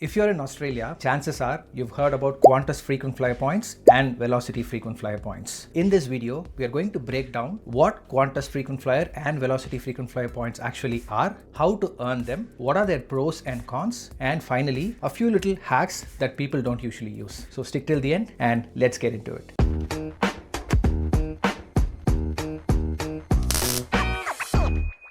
If you're in Australia, chances are you've heard about Qantas Frequent Flyer points and Velocity Frequent Flyer points. In this video, we are going to break down what Qantas Frequent Flyer and Velocity Frequent Flyer points actually are, how to earn them, what are their pros and cons, and finally, a few little hacks that people don't usually use. So stick till the end and let's get into it.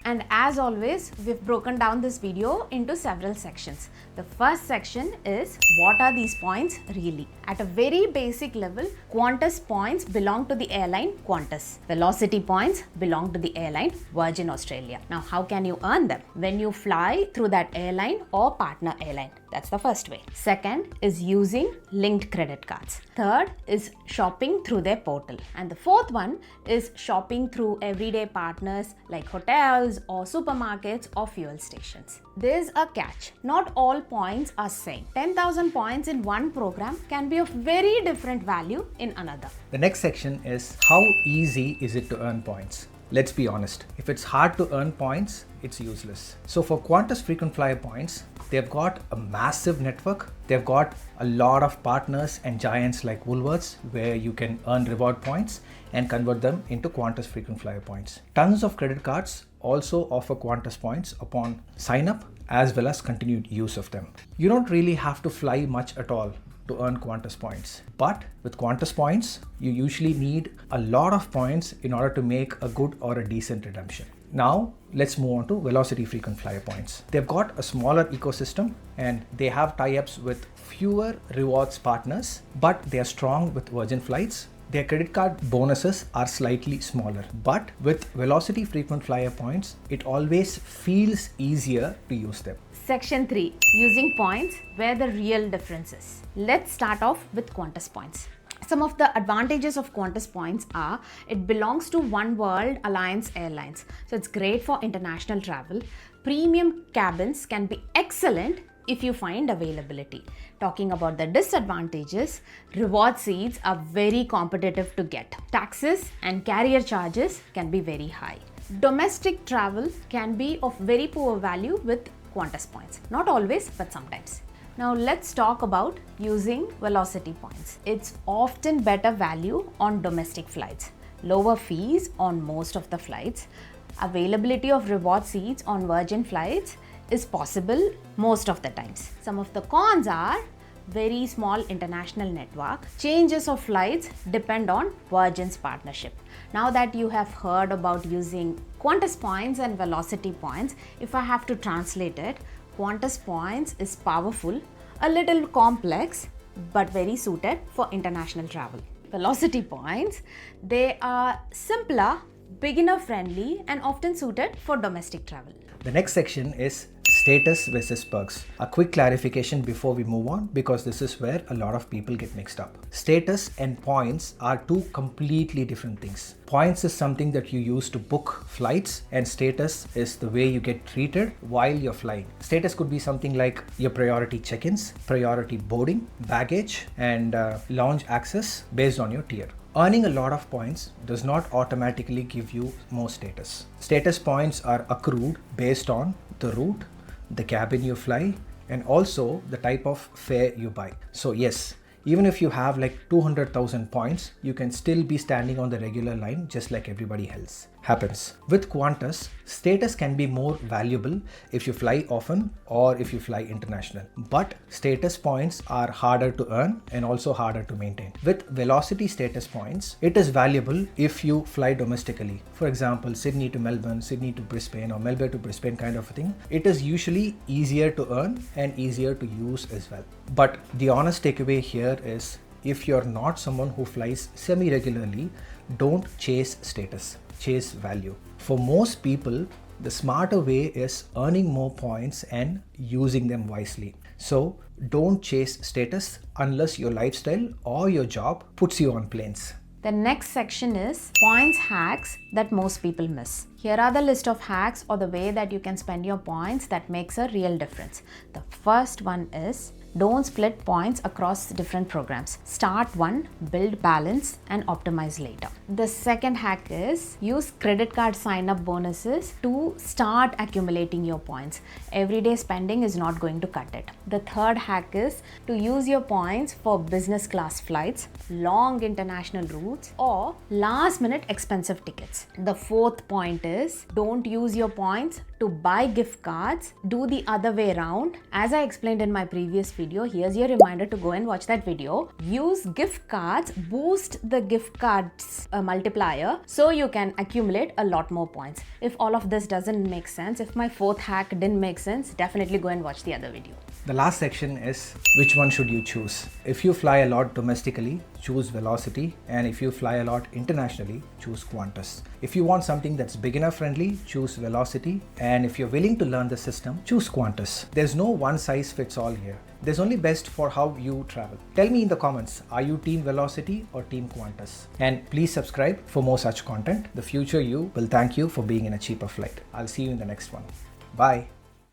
And as always, we've broken down this video into several sections. The first section is what are these points really? At a very basic level, Qantas points belong to the airline Qantas. Velocity points belong to the airline Virgin Australia. Now, how can you earn them? When you fly through that airline or partner airline. That's the first way. Second is using linked credit cards. Third is shopping through their portal. And the fourth one is shopping through everyday partners like hotels or supermarkets or fuel stations. There's a catch. Not all points are same. 10,000 points in one program can be of very different value in another. The next section is how easy is it to earn points? Let's be honest, if it's hard to earn points, it's useless. So for Qantas Frequent Flyer points, they've got a massive network. They've got a lot of partners and giants like Woolworths where you can earn reward points and convert them into Qantas Frequent Flyer points. Tons of credit cards also offer Qantas points upon sign up as well as continued use of them. You don't really have to fly much at all to earn Qantas points. But with Qantas points, you usually need a lot of points in order to make a good or a decent redemption. Now, let's move on to Velocity Frequent Flyer points. They've got a smaller ecosystem and they have tie-ups with fewer rewards partners, but they are strong with Virgin flights. Their credit card bonuses are slightly smaller, but with Velocity Frequent Flyer points, it always feels easier to use them. Section 3. Using points where the real difference is. Let's start off with Qantas points. Some of the advantages of Qantas points are it belongs to One World Alliance Airlines. So it's great for international travel. Premium cabins can be excellent if you find availability. Talking about the disadvantages, reward seats are very competitive to get. Taxes and carrier charges can be very high. Domestic travel can be of very poor value with Qantas points. Not always, but sometimes. Now let's talk about using Velocity points. It's often better value on domestic flights. Lower fees on most of the flights. Availability of reward seats on Virgin flights is possible most of the times. Some of the cons are very small international network. Changes of flights depend on Virgin's partnership. Now that you have heard about using Qantas points and Velocity points, if I have to translate it, Qantas points is powerful, a little complex, but very suited for international travel. Velocity points, they are simpler, beginner friendly, and often suited for domestic travel. The next section is status versus perks. A quick clarification before we move on, because this is where a lot of people get mixed up. Status and points are two completely different things. Points is something that you use to book flights, and status is the way you get treated while you're flying. Status could be something like your priority check-ins, priority boarding, baggage, and lounge access based on your tier. Earning a lot of points does not automatically give you more status. Status points are accrued based on the route, the cabin you fly, and also the type of fare you buy. So yes, even if you have like 200,000 points, you can still be standing on the regular line just like everybody else. Happens. With Qantas, status can be more valuable if you fly often or if you fly international. But status points are harder to earn and also harder to maintain. With Velocity status points, it is valuable if you fly domestically. For example, Sydney to Melbourne, Sydney to Brisbane, or Melbourne to Brisbane kind of a thing. It is usually easier to earn and easier to use as well. But the honest takeaway here is if you're not someone who flies semi-regularly, don't chase status. Chase value. For most people, the smarter way is earning more points and using them wisely. So don't chase status unless your lifestyle or your job puts you on planes. The next section is points hacks that most people miss. Here are the list of hacks or the way that you can spend your points that makes a real difference. The first one is don't split points across different programs. Start one, build balance, and optimize later. The second hack is use credit card sign up bonuses to start accumulating your points. Everyday spending is not going to cut it. The third hack is to use your points for business class flights, long international routes, or last minute expensive tickets. The fourth point is don't use your points to buy gift cards. Do the other way around. As I explained in my previous video, here's your reminder to go and watch that video. Use gift cards, boost the gift cards multiplier so you can accumulate a lot more points. If all of this doesn't make sense, if my fourth hack didn't make sense, definitely go and watch the other video. The last section is which one should you choose? If you fly a lot domestically, choose Velocity, and if you fly a lot internationally, choose Qantas. If you want something that's beginner friendly, choose Velocity, and if you're willing to learn the system, choose Qantas. There's no one size fits all here. There's only best for how you travel. Tell me in the comments, are you team Velocity or team Qantas? And please subscribe for more such content. The future you will thank you for being in a cheaper flight. I'll see you in the next one. Bye.